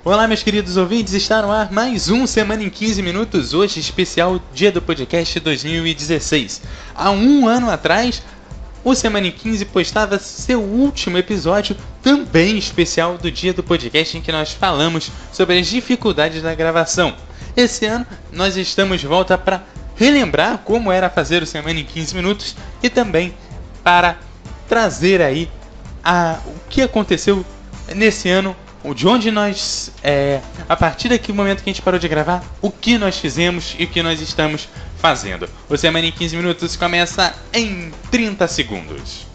Olá, meus queridos ouvintes, está no ar mais um Semana em 15 Minutos, hoje especial Dia do Podcast 2016. Há um ano atrás, o Semana em 15 postava seu último episódio, também especial do Dia do Podcast, em que nós falamos sobre as dificuldades da gravação. Esse ano, nós estamos de volta para relembrar como era fazer o Semana em 15 Minutos e também para trazer aí o que aconteceu nesse ano, de onde nós, a partir daquele momento que a gente parou de gravar, o que nós fizemos e o que nós estamos fazendo. O Semana em 15 Minutos começa em 30 segundos.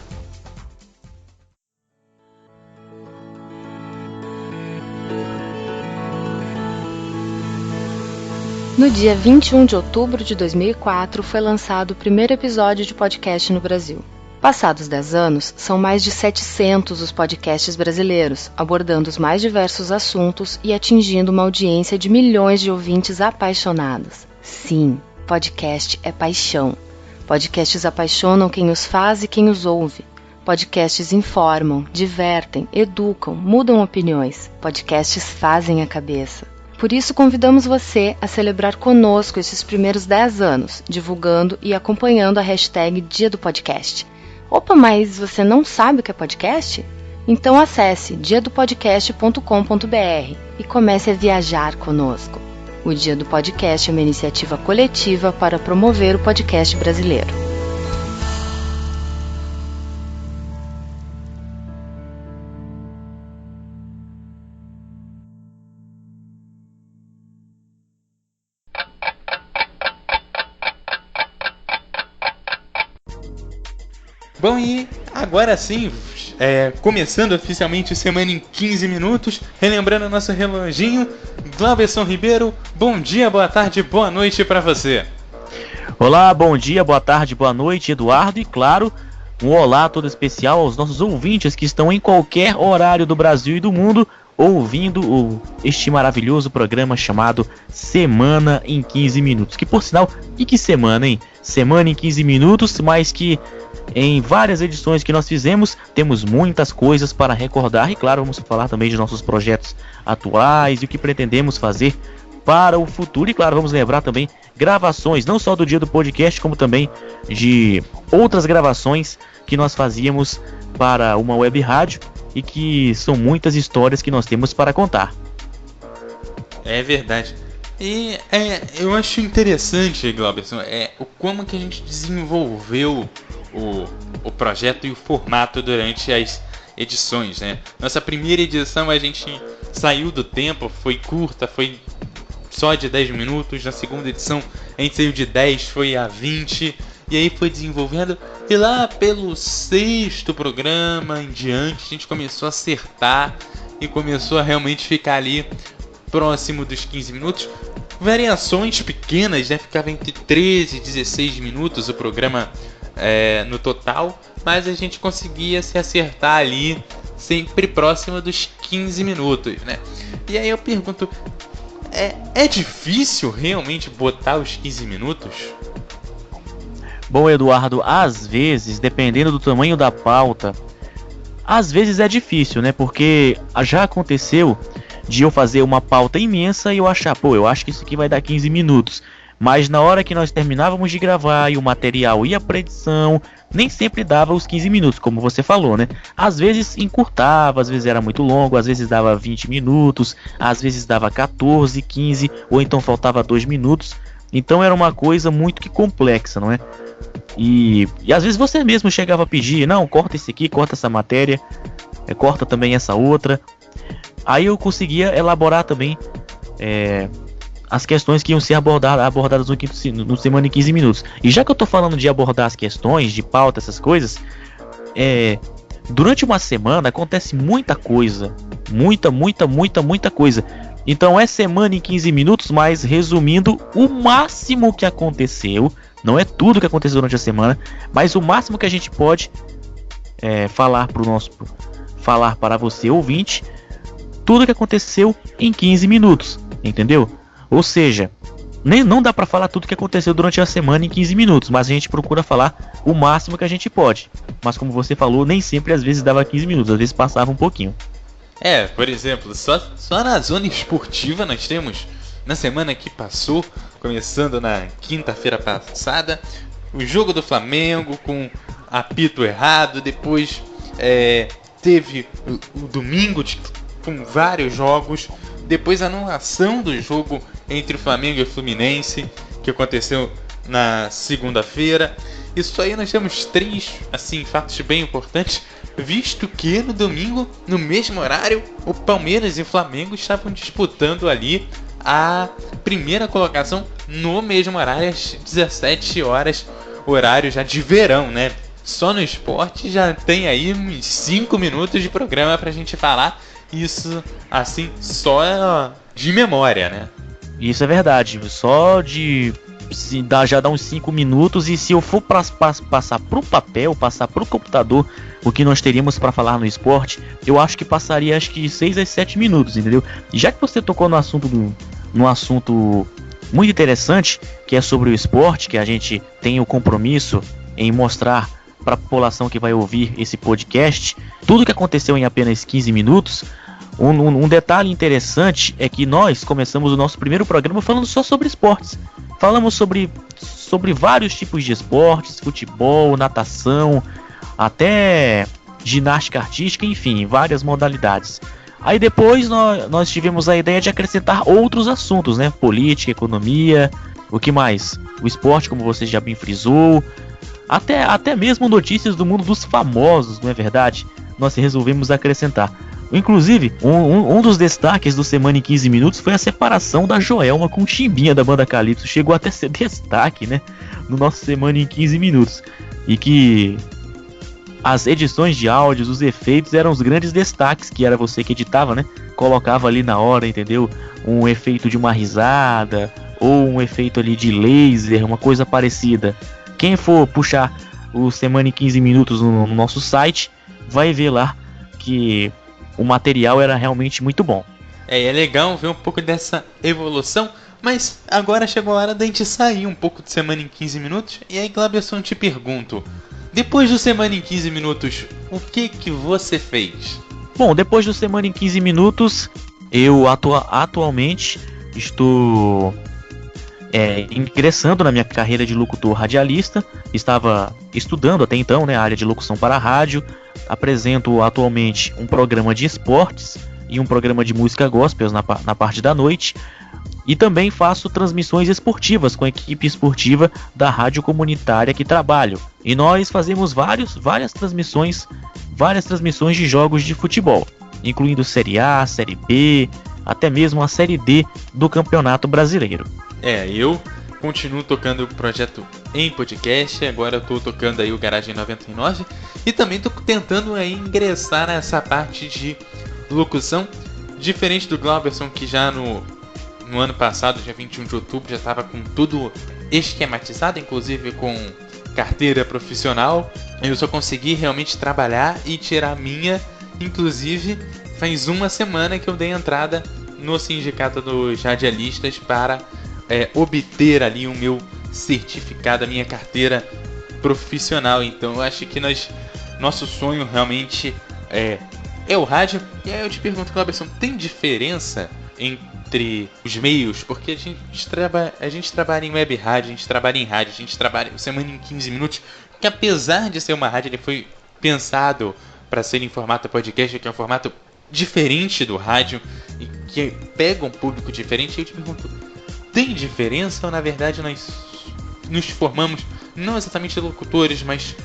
No dia 21 de outubro de 2004 foi lançado o primeiro episódio de podcast no Brasil. Passados 10 anos, são mais de 700 os podcasts brasileiros, abordando os mais diversos assuntos e atingindo uma audiência de milhões de ouvintes apaixonados. Sim, podcast é paixão. Podcasts apaixonam quem os faz e quem os ouve. Podcasts informam, divertem, educam, mudam opiniões. Podcasts fazem a cabeça. Por isso, convidamos você a celebrar conosco esses primeiros 10 anos, divulgando e acompanhando a hashtag Dia do Podcast. Opa, mas você não sabe o que é podcast? Então acesse diadopodcast.com.br e comece a viajar conosco. O Dia do Podcast é uma iniciativa coletiva para promover o podcast brasileiro. Bom, e agora sim, começando oficialmente o Semana em 15 Minutos, relembrando nosso reloginho, Glauberson Ribeiro, bom dia, boa tarde, boa noite para você. Olá, bom dia, boa tarde, boa noite, Eduardo, e claro, um olá todo especial aos nossos ouvintes que estão em qualquer horário do Brasil e do mundo ouvindo este maravilhoso programa chamado Semana em 15 Minutos. Que por sinal, e que semana, hein? Semana em 15 Minutos, mas que em várias edições que nós fizemos, temos muitas coisas para recordar e claro, vamos falar também de nossos projetos atuais e o que pretendemos fazer para o futuro. E claro, vamos lembrar também gravações, não só do Dia do Podcast, como também de outras gravações que nós fazíamos para uma web rádio e que são muitas histórias que nós temos para contar. É verdade. E eu acho interessante, Glauberson, como que a gente desenvolveu o projeto e o formato durante as edições, né? Nossa primeira edição a gente saiu do tempo, foi curta, foi só de 10 minutos. Na segunda edição a gente saiu de 10, foi a 20, e aí foi desenvolvendo. E lá pelo 6º programa em diante a gente começou a acertar e começou a realmente ficar ali próximo dos 15 minutos. Variações pequenas, né? Ficava entre 13 e 16 minutos o programa no total, mas a gente conseguia se acertar ali sempre próximo dos 15 minutos, né? E aí eu pergunto, é difícil realmente botar os 15 minutos? Bom, Eduardo, às vezes, dependendo do tamanho da pauta, às vezes é difícil, né? Porque já aconteceu de eu fazer uma pauta imensa e eu achar, eu acho que isso aqui vai dar 15 minutos. Mas na hora que nós terminávamos de gravar e o material ia para edição, nem sempre dava os 15 minutos, como você falou, né? Às vezes encurtava, às vezes era muito longo, às vezes dava 20 minutos, às vezes dava 14, 15, ou então faltava 2 minutos. Então era uma coisa muito que complexa, não é? E às vezes você mesmo chegava a pedir, não, corta esse aqui, corta essa matéria, corta também essa outra. Aí eu conseguia elaborar também as questões que iam ser abordadas no Semana em 15 Minutos. E já que eu tô falando de abordar as questões, de pauta, essas coisas, durante uma semana acontece muita coisa. Muita coisa. Então é Semana em 15 Minutos, mas resumindo o máximo que aconteceu. Não é tudo que aconteceu durante a semana, mas o máximo que a gente pode falar para você, ouvinte, tudo que aconteceu em 15 minutos, entendeu? Ou seja, não dá para falar tudo que aconteceu durante a semana em 15 minutos, mas a gente procura falar o máximo que a gente pode. Mas como você falou, nem sempre às vezes dava 15 minutos, às vezes passava um pouquinho. Por exemplo, só na zona esportiva nós temos, na semana que passou, começando na quinta-feira passada, o jogo do Flamengo com apito errado, depois teve o domingo com vários jogos, depois a anulação do jogo entre o Flamengo e o Fluminense, que aconteceu na segunda-feira. Isso aí nós temos 3 fatos bem importantes, visto que no domingo, no mesmo horário, o Palmeiras e o Flamengo estavam disputando ali a primeira colocação no mesmo horário, às 17 horas, horário já de verão, né? Só no esporte já tem aí uns 5 minutos de programa pra gente falar isso, assim, só de memória, né? Isso é verdade, só de... já dá uns 5 minutos, e se eu for passar pro papel, passar pro computador o que nós teríamos para falar no esporte, eu acho que passaria 6 a 7 minutos, entendeu? E já que você tocou no assunto muito interessante, que é sobre o esporte, que a gente tem o compromisso em mostrar para a população que vai ouvir esse podcast tudo que aconteceu em apenas 15 minutos. Um detalhe interessante é que nós começamos o nosso primeiro programa falando só sobre esportes. Falamos sobre vários tipos de esportes, futebol, natação, até ginástica artística, enfim, várias modalidades. Aí depois nós tivemos a ideia de acrescentar outros assuntos, né? Política, economia, o que mais? O esporte, como você já bem frisou, até mesmo notícias do mundo dos famosos, não é verdade? Nós resolvemos acrescentar. Inclusive, um dos destaques do Semana em 15 Minutos foi a separação da Joelma com o Chimbinha da banda Calypso. Chegou até a ser destaque, né, no nosso Semana em 15 Minutos. E que as edições de áudios, os efeitos eram os grandes destaques, que era você que editava, né? Colocava ali na hora, entendeu? Um efeito de uma risada, ou um efeito ali de laser, uma coisa parecida. Quem for puxar o Semana em 15 Minutos no nosso site, vai ver lá que o material era realmente muito bom. É legal ver um pouco dessa evolução, mas agora chegou a hora da gente sair um pouco de Semana em 15 Minutos. E aí, Glabson, te pergunto, depois do Semana em 15 Minutos, o que você fez? Bom, depois do Semana em 15 Minutos, eu atualmente estou ingressando na minha carreira de locutor radialista. Estava estudando até então, né, a área de locução para rádio. Apresento atualmente um programa de esportes e um programa de música gospel na parte da noite. E também faço transmissões esportivas com a equipe esportiva da rádio comunitária que trabalho. E nós fazemos várias transmissões de jogos de futebol, incluindo Série A, Série B, até mesmo a Série D do Campeonato Brasileiro. Eu continuo tocando o projeto em podcast, agora eu tô tocando aí o Garagem 99 e também tô tentando aí ingressar nessa parte de locução, diferente do Glauberson, que já no ano passado, dia 21 de outubro, já estava com tudo esquematizado, inclusive com carteira profissional. Eu só consegui realmente trabalhar e tirar a minha, inclusive faz uma semana que eu dei entrada no sindicato dos radialistas para obter ali o meu certificado, a minha carteira profissional. Então eu acho que nosso sonho realmente é o rádio. E aí eu te pergunto, Cláudio, tem diferença entre os meios? Porque a gente trabalha em web rádio, a gente trabalha em rádio, a gente trabalha Semana em 15 Minutos, que apesar de ser uma rádio, ele foi pensado para ser em formato podcast, que é um formato diferente do rádio e que pega um público diferente. E eu te pergunto, tem diferença ou na verdade nós nos formamos não exatamente locutores, mas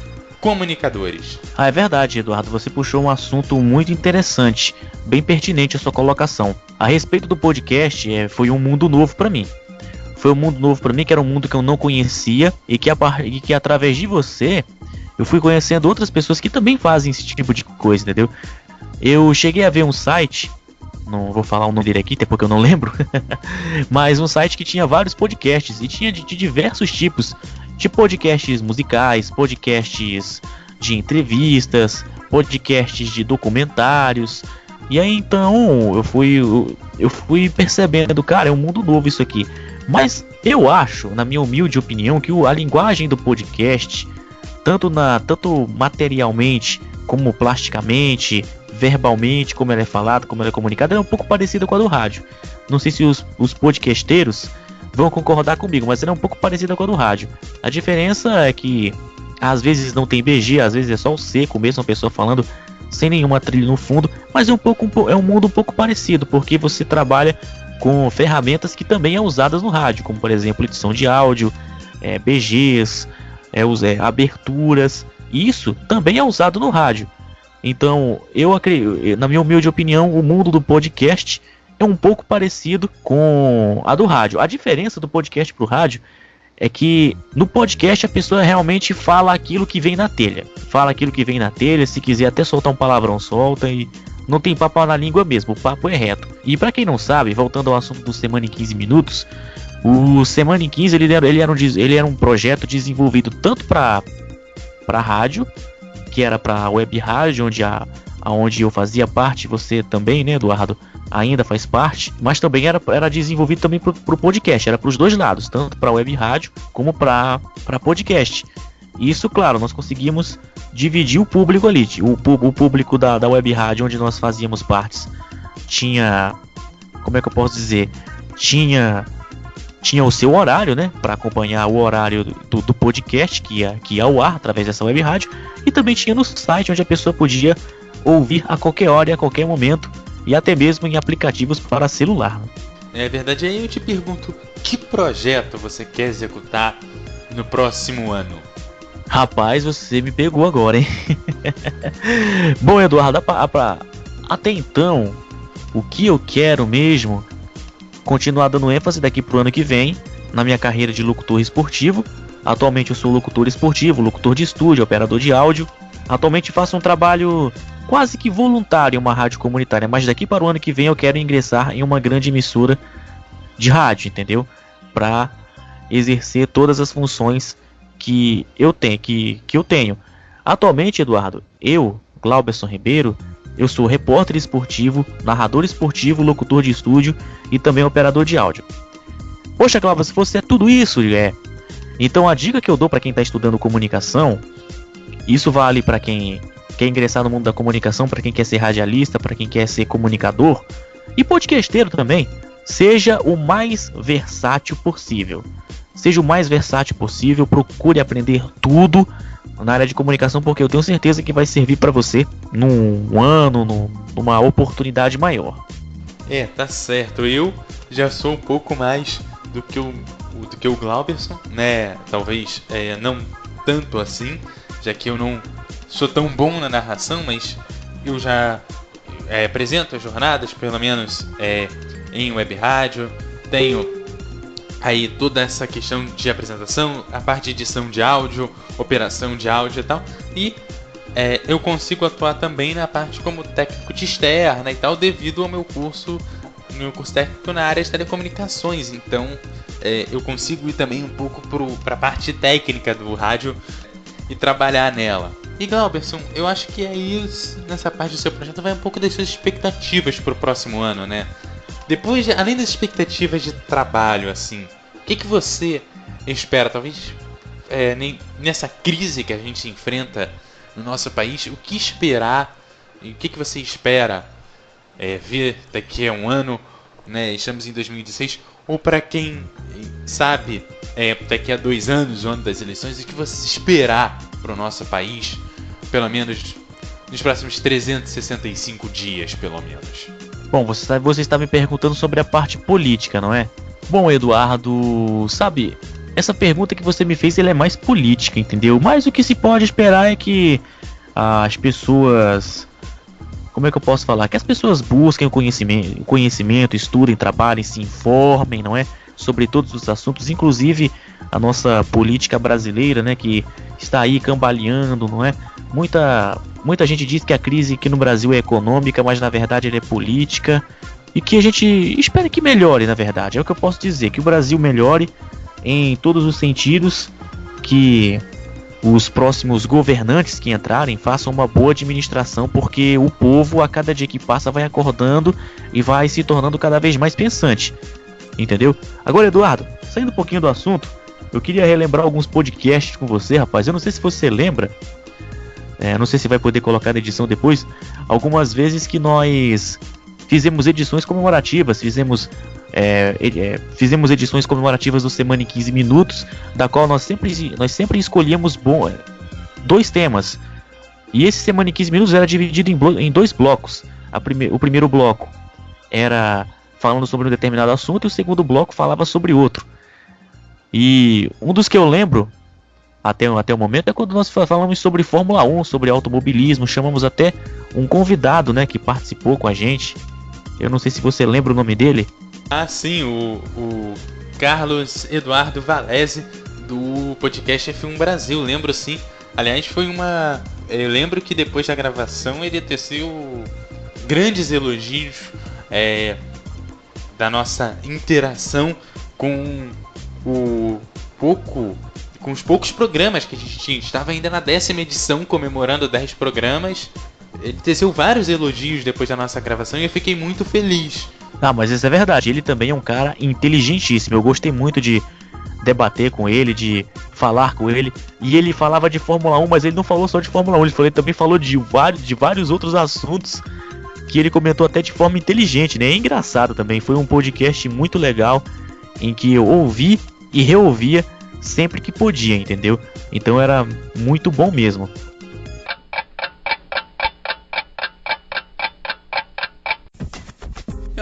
comunicadores? É verdade, Eduardo, você puxou um assunto muito interessante, bem pertinente a sua colocação. A respeito do podcast, foi um mundo novo para mim. Foi um mundo novo para mim, que era um mundo que eu não conhecia e que através de você eu fui conhecendo outras pessoas que também fazem esse tipo de coisa, entendeu? Eu cheguei a ver um site, não vou falar o nome dele aqui, até porque eu não lembro, mas um site que tinha vários podcasts e tinha de diversos tipos, de podcasts musicais, podcasts de entrevistas, podcasts de documentários. E aí então eu fui percebendo, cara, é um mundo novo isso aqui. Mas eu acho, na minha humilde opinião, que a linguagem do podcast, tanto materialmente como plasticamente, verbalmente, como ela é falada, como ela é comunicada, ela é um pouco parecida com a do rádio. Não sei se os podcasteiros vão concordar comigo, mas ela é um pouco parecida com a do rádio. A diferença é que às vezes não tem BG, às vezes é só o seco mesmo, a pessoa falando sem nenhuma trilha no fundo, mas é um mundo um pouco parecido, porque você trabalha com ferramentas que também é usadas no rádio, como por exemplo edição de áudio, BGs, aberturas. Isso também é usado no rádio. Então, eu acredito, na minha humilde opinião, o mundo do podcast é um pouco parecido com a do rádio. A diferença do podcast pro rádio é que no podcast a pessoa realmente fala aquilo que vem na telha. Fala aquilo que vem na telha, se quiser até soltar um palavrão, solta, e não tem papo na língua mesmo, o papo é reto. E pra quem não sabe, voltando ao assunto do Semana em 15 Minutos, o Semana em 15 ele era um projeto desenvolvido tanto para rádio, que era para web rádio, onde eu fazia parte, você também, né, Eduardo, ainda faz parte, mas também era desenvolvido também pro podcast, era pros dois lados, tanto para web rádio como para podcast. Isso, claro, nós conseguimos dividir o público ali, o público da web rádio, onde nós fazíamos partes, tinha, como é que eu posso dizer, tinha o seu horário, né, para acompanhar o horário do podcast que ia ao ar através dessa web rádio, e também tinha no site onde a pessoa podia ouvir a qualquer hora e a qualquer momento, e até mesmo em aplicativos para celular. É verdade. Aí eu te pergunto, que projeto você quer executar no próximo ano? Rapaz, você me pegou agora, hein? Bom, Eduardo, até então, o que eu quero mesmo, continuar dando ênfase daqui pro ano que vem, na minha carreira de locutor esportivo. Atualmente eu sou locutor esportivo, locutor de estúdio, operador de áudio. Atualmente faço um trabalho quase que voluntário em uma rádio comunitária, mas daqui para o ano que vem eu quero ingressar em uma grande emissora de rádio, entendeu? Para exercer todas as funções que eu tenho. Atualmente, Eduardo, Glauberson Ribeiro, eu sou repórter esportivo, narrador esportivo, locutor de estúdio e também operador de áudio. Poxa, Glauberson, se você é tudo isso, então a dica que eu dou para quem está estudando comunicação, isso vale para quem quer ingressar no mundo da comunicação, para quem quer ser radialista, para quem quer ser comunicador e podcasteiro também, seja o mais versátil possível. Seja o mais versátil possível, procure aprender tudo na área de comunicação, porque eu tenho certeza que vai servir para você num ano, numa oportunidade maior. Tá certo. Eu já sou um pouco mais do que o Glauberson, né? Talvez não tanto assim, já que eu não sou tão bom na narração, mas eu já apresento as jornadas, pelo menos em web rádio, tenho aí toda essa questão de apresentação, a parte de edição de áudio, operação de áudio e tal, e eu consigo atuar também na parte como técnico de externa e tal, devido ao meu curso técnico na área de telecomunicações. Então eu consigo ir também um pouco para a parte técnica do rádio e trabalhar nela. E Glauberson, eu acho que aí nessa parte do seu projeto vai um pouco das suas expectativas para o próximo ano, né? Depois, além das expectativas de trabalho, assim, o que você espera, talvez nessa crise que a gente enfrenta no nosso país, o que esperar, e o que você espera ver daqui a um ano, né? Estamos em 2016, ou para quem sabe, daqui a 2 anos, o ano das eleições, o que você esperar para o nosso país, pelo menos nos próximos 365 dias, pelo menos. Bom, você está me perguntando sobre a parte política, não é? Bom, Eduardo, sabe, essa pergunta que você me fez, ela é mais política, entendeu? Mas o que se pode esperar é que as pessoas... Como é que eu posso falar? Que as pessoas busquem o conhecimento, estudem, trabalhem, se informem, não é? Sobre todos os assuntos, inclusive a nossa política brasileira, né? Que está aí cambaleando, não é? Muita gente diz que a crise aqui no Brasil é econômica, mas na verdade ela é política. E que a gente espera que melhore, na verdade. É o que eu posso dizer, que o Brasil melhore em todos os sentidos, que os próximos governantes que entrarem façam uma boa administração, porque o povo, a cada dia que passa, vai acordando e vai se tornando cada vez mais pensante. Entendeu? Agora, Eduardo, saindo um pouquinho do assunto, eu queria relembrar alguns podcasts com você, rapaz. Eu não sei se você lembra, não sei se vai poder colocar na edição depois, algumas vezes que nós fizemos edições comemorativas, fizemos edições comemorativas do Semana em 15 Minutos, da qual nós sempre escolhíamos 2 temas. E esse Semana em 15 Minutos era dividido em 2 blocos. O primeiro bloco era falando sobre um determinado assunto e o segundo bloco falava sobre outro. E um dos que eu lembro até o momento é quando nós falamos sobre Fórmula 1, sobre automobilismo, chamamos até um convidado, né, que participou com a gente. Eu não sei se você lembra o nome dele. Ah, sim, o Carlos Eduardo Valese, do podcast F1 Brasil, lembro sim. Aliás, eu lembro que depois da gravação ele teceu grandes elogios da nossa interação com os poucos programas que a gente tinha. Estava ainda na 10ª edição, comemorando 10 programas. Ele teceu vários elogios depois da nossa gravação e eu fiquei muito feliz. Ah, mas isso é verdade, ele também é um cara inteligentíssimo. Eu gostei muito de debater com ele, de falar com ele. E ele falava de Fórmula 1, mas ele não falou só de Fórmula 1, ele também falou de vários outros assuntos que ele comentou até de forma inteligente, né? É engraçado também, foi um podcast muito legal em que eu ouvi e reouvia sempre que podia, entendeu? Então era muito bom mesmo.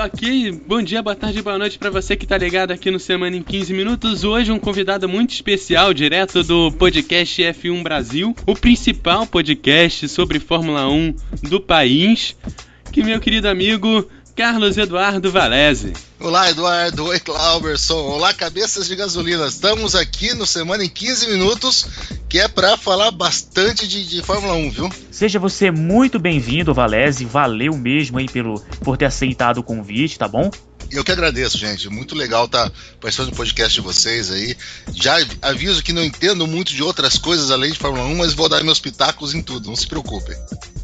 Ok, bom dia, boa tarde, boa noite pra você que tá ligado aqui no Semana em 15 Minutos. Hoje um convidado muito especial, direto do podcast F1 Brasil, o principal podcast sobre Fórmula 1 do país, que meu querido amigo Carlos Eduardo Valese. Olá, Eduardo. Oi, Clauberson. Olá, cabeças de gasolina. Estamos aqui no Semana em 15 Minutos, que é pra falar bastante de Fórmula 1, viu? Seja você muito bem-vindo, Valese. Valeu mesmo aí por ter aceitado o convite, tá bom? Eu que agradeço, gente. Muito legal estar participando do podcast de vocês aí. Já aviso que não entendo muito de outras coisas além de Fórmula 1, mas vou dar meus pitacos em tudo, não se preocupem.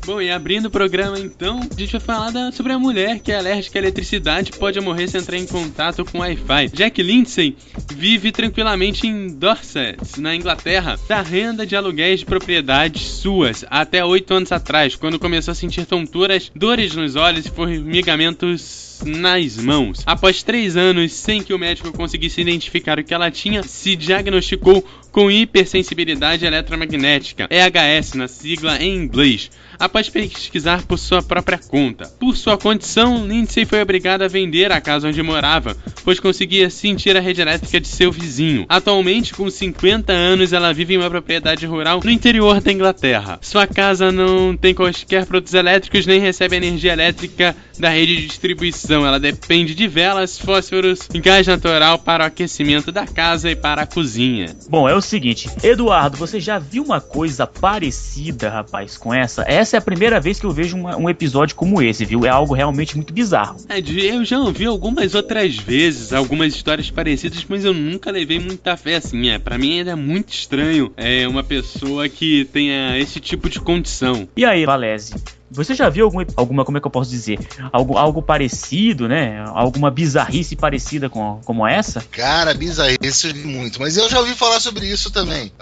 Bom, e abrindo o programa então, a gente vai falar sobre a mulher que é alérgica à eletricidade e pode morrer se entrar em contato com Wi-Fi. Jack Lindsay vive tranquilamente em Dorset, na Inglaterra, da renda de aluguéis de propriedades suas, até 8 anos atrás, quando começou a sentir tonturas, dores nos olhos e formigamentos nas mãos. Após 3 anos sem que o médico conseguisse identificar o que ela tinha, se diagnosticou com hipersensibilidade eletromagnética, EHS na sigla em inglês, após pesquisar por sua própria conta. Por sua condição, Lindsay foi obrigada a vender a casa onde morava, pois conseguia sentir a rede elétrica de seu vizinho. Atualmente, com 50 anos, ela vive em uma propriedade rural no interior da Inglaterra. Sua casa não tem quaisquer produtos elétricos nem recebe energia elétrica da rede de distribuição. Ela depende de velas, fósforos e gás natural para o aquecimento da casa e para a cozinha. Bom, é o seguinte, Eduardo, você já viu uma coisa parecida, rapaz, com essa? Essa é a primeira vez que eu vejo um episódio como esse, viu? É algo realmente muito bizarro. Eu já ouvi algumas outras vezes, algumas histórias parecidas, mas eu nunca levei muita fé, assim. Pra mim ainda é muito estranho uma pessoa que tenha esse tipo de condição. E aí, Valese? Você já viu alguma, como é que eu posso dizer? Algo parecido, né? Alguma bizarrice parecida como essa? Cara, bizarrice muito, mas eu já ouvi falar sobre isso também.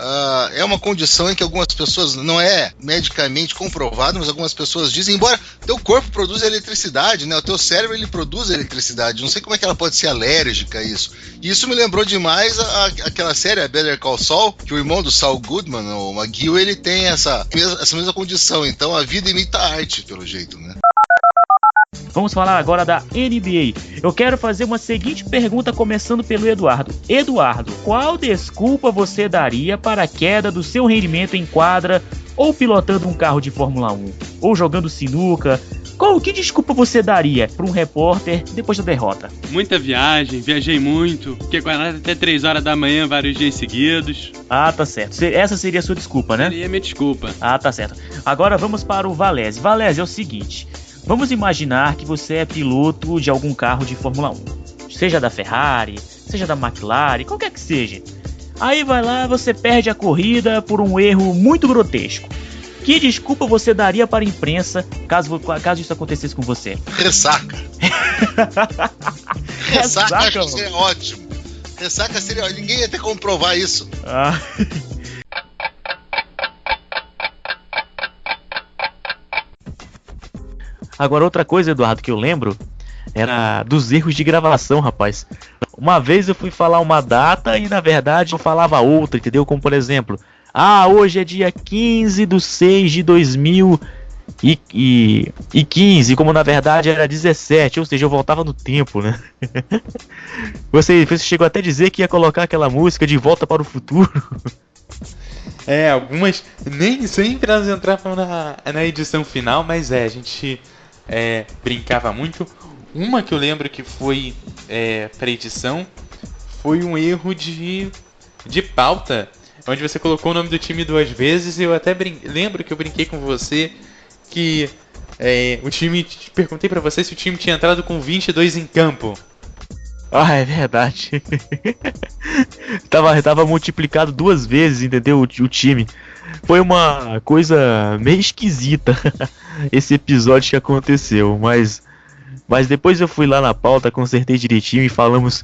É uma condição em que algumas pessoas, não é medicamente comprovado, mas algumas pessoas dizem, embora teu corpo produza eletricidade, né? O teu cérebro, ele produz eletricidade. Não sei como é que ela pode ser alérgica a isso. E isso me lembrou demais aquela série, a Better Call Saul, que o irmão do Saul Goodman, o McGill, ele tem essa mesma condição. Então a vida imita a arte, pelo jeito, né? Vamos falar agora da NBA. Eu quero fazer uma seguinte pergunta, começando pelo Eduardo. Eduardo, qual desculpa você daria para a queda do seu rendimento em quadra, ou pilotando um carro de Fórmula 1, ou jogando sinuca? Que desculpa você daria para um repórter depois da derrota? Muita viajei muito, fiquei acordado até 3 horas da manhã vários dias seguidos. Ah, tá certo. Essa seria a sua desculpa, né? Seria minha desculpa. Ah, tá certo. Agora vamos para o Valese. Valese, é o seguinte, vamos imaginar que você é piloto de algum carro de Fórmula 1, seja da Ferrari, seja da McLaren, qualquer que seja. Aí vai lá, você perde a corrida por um erro muito grotesco. Que desculpa você daria para a imprensa caso isso acontecesse com você? Ressaca. Ressaca acho que seria ótimo. Ressaca seria ótimo. Ninguém ia ter como provar isso. Agora, outra coisa, Eduardo, que eu lembro era dos erros de gravação, rapaz. Uma vez eu fui falar uma data e, na verdade, eu falava outra, entendeu? Como, por exemplo, hoje é dia 15/6/2015, como na verdade era 17, ou seja, eu voltava no tempo, né? Você chegou até a dizer que ia colocar aquela música De Volta para o Futuro. Algumas nem sempre elas entravam na edição final, mas a gente brincava muito. Uma que eu lembro que foi pra edição foi um erro de pauta, onde você colocou o nome do time 2 vezes. E eu até lembro que eu brinquei com você que o time, perguntei pra você se o time tinha entrado com 22 em campo. É verdade. tava multiplicado 2 vezes, entendeu? O time. Foi uma coisa meio esquisita esse episódio que aconteceu, mas depois eu fui lá na pauta, consertei direitinho e falamos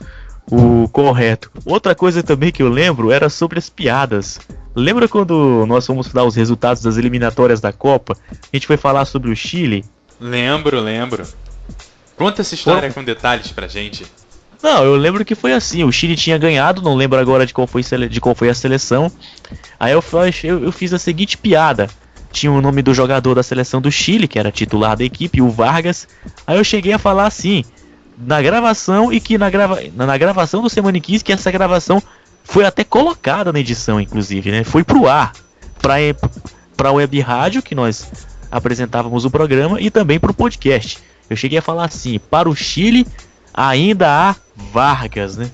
o correto. Outra coisa também que eu lembro era sobre as piadas. Lembra quando nós fomos dar os resultados das eliminatórias da Copa? A gente foi falar sobre o Chile? Lembro. Conta essa história com detalhes pra gente. Não, eu lembro que foi assim, o Chile tinha ganhado, não lembro agora de qual foi a seleção. Aí eu fiz a seguinte piada. Tinha o nome do jogador da seleção do Chile, que era titular da equipe, o Vargas. Aí eu cheguei a falar assim, na gravação, e que na gravação do Semana em 15, que essa gravação foi até colocada na edição, inclusive, né? Foi pro ar, pra web rádio, que nós apresentávamos o programa, e também pro podcast. Eu cheguei a falar assim, para o Chile ainda há Vargas, né?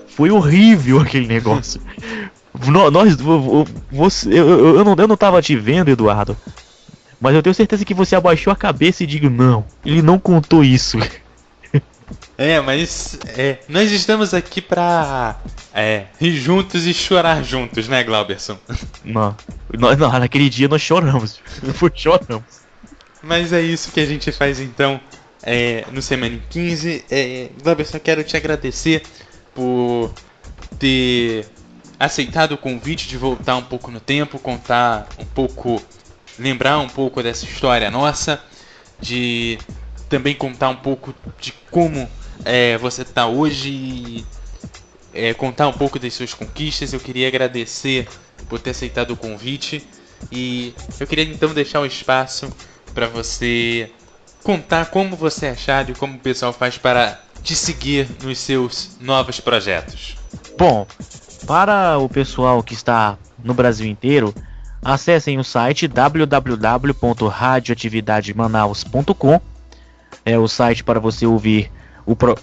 Foi horrível aquele negócio. Eu não tava te vendo, Eduardo, mas eu tenho certeza que você abaixou a cabeça e digo, não, ele não contou isso. Mas nós estamos aqui pra rir juntos e chorar juntos, né, Glauberson? Não, naquele dia nós choramos. Mas é isso que a gente faz então no Semana em 15. Glauberson, quero te agradecer por ter aceitado o convite de voltar um pouco no tempo, lembrar um pouco dessa história nossa, de também contar um pouco de como você está hoje e contar um pouco das suas conquistas. Eu queria agradecer por ter aceitado o convite e eu queria então deixar o espaço para você contar como você é achado e como o pessoal faz para te seguir nos seus novos projetos. Bom, para o pessoal que está no Brasil inteiro, acessem o site www.radioatividademanaus.com. É o site para você ouvir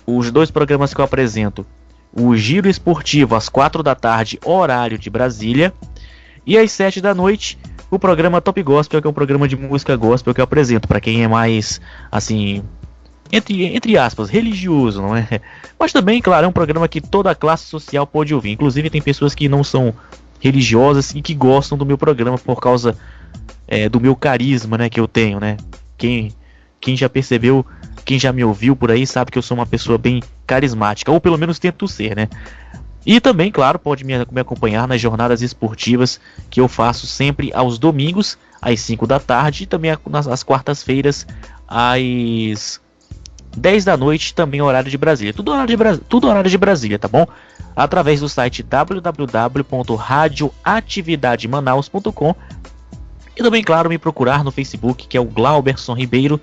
os 2 programas que eu apresento. O Giro Esportivo às 4 da tarde, horário de Brasília. E às 7 da noite, o programa Top Gospel, que é um programa de música gospel que eu apresento para quem é mais, assim, entre aspas, religioso, não é? Mas também, claro, é um programa que toda a classe social pode ouvir. Inclusive tem pessoas que não são religiosas e que gostam do meu programa por causa do meu carisma, né, que eu tenho, né? Quem já percebeu, quem já me ouviu por aí sabe que eu sou uma pessoa bem carismática, ou pelo menos tento ser, né? E também, claro, pode me acompanhar nas jornadas esportivas que eu faço sempre aos domingos, às 5 da tarde, e também às quartas-feiras, às 10 da noite, também horário de Brasília. Tudo horário de Brasília, tá bom? Através do site www.radioatividademanaus.com. E também, claro, me procurar no Facebook, que é o Glauberson Ribeiro.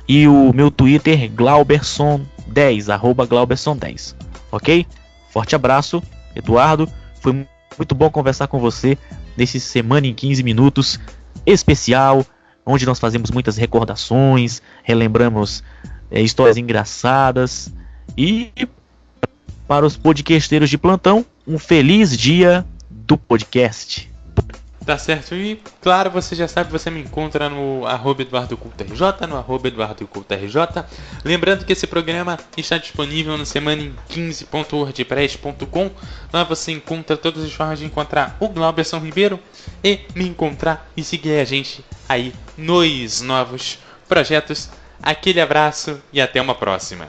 E o meu Twitter, Glauberson10, @Glauberson10. Ok? Forte abraço, Eduardo. Foi muito bom conversar com você nesse Semana em 15 minutos especial, onde nós fazemos muitas recordações, relembramos histórias engraçadas. E para os podcasteiros de plantão, um feliz dia do podcast. Tá certo, e claro, você já sabe, você me encontra no @EduardoCultoRJ, no @EduardoCultoRJ. Lembrando que esse programa está disponível no semanem15.wordpress.com. Lá você encontra todas as formas de encontrar o Glauberson Ribeiro e me encontrar e seguir a gente aí nos novos projetos. Aquele abraço e até uma próxima.